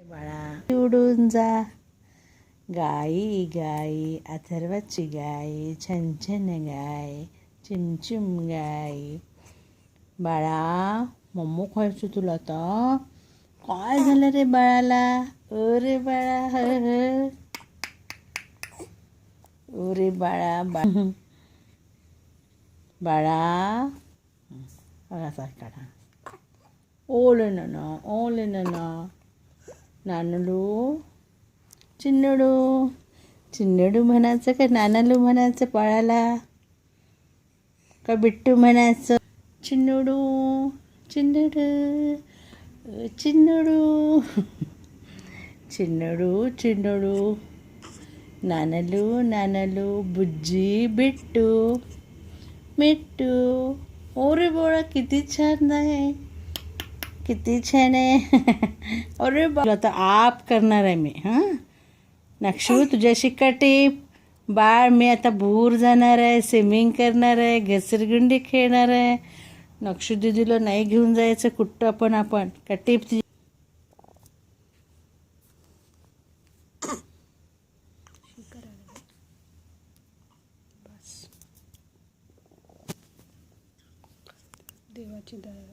बाळा उडून जा, गाई गाई अथर्वाची गाई, छन छन गाय, चिमचिम गाय. बाळा मम्मो खायचं तुला आता. काय झालं रे बाळाला? अरे बाळा अरे बाळा बाळा असा काढा. ओले ना नानलू चिन्नडू चिन्नडू म्हणायचं का नानालू म्हणायचं बाळाला का बिट्टू म्हणायचं? चिन्नडू चिन्नडू चिन्नडू चिन्नडू चिन्नडू नानलू नानलू बुज्जी बिट्टू मिट्टू. ओरे बाळा किती छान आहे, किती छान आहे. अरे बाळा आता आप करणार आहे मी. हां नक्षू तुझ्याशी कटीप. बाळ मी आता भूर जाणार आहे, स्विमिंग करणार आहे, घसरगुंडी खेळणार आहे. नक्षू दिदीला नाही घेऊन जायचं कुठं पण आपण. कटीप देवाची दया.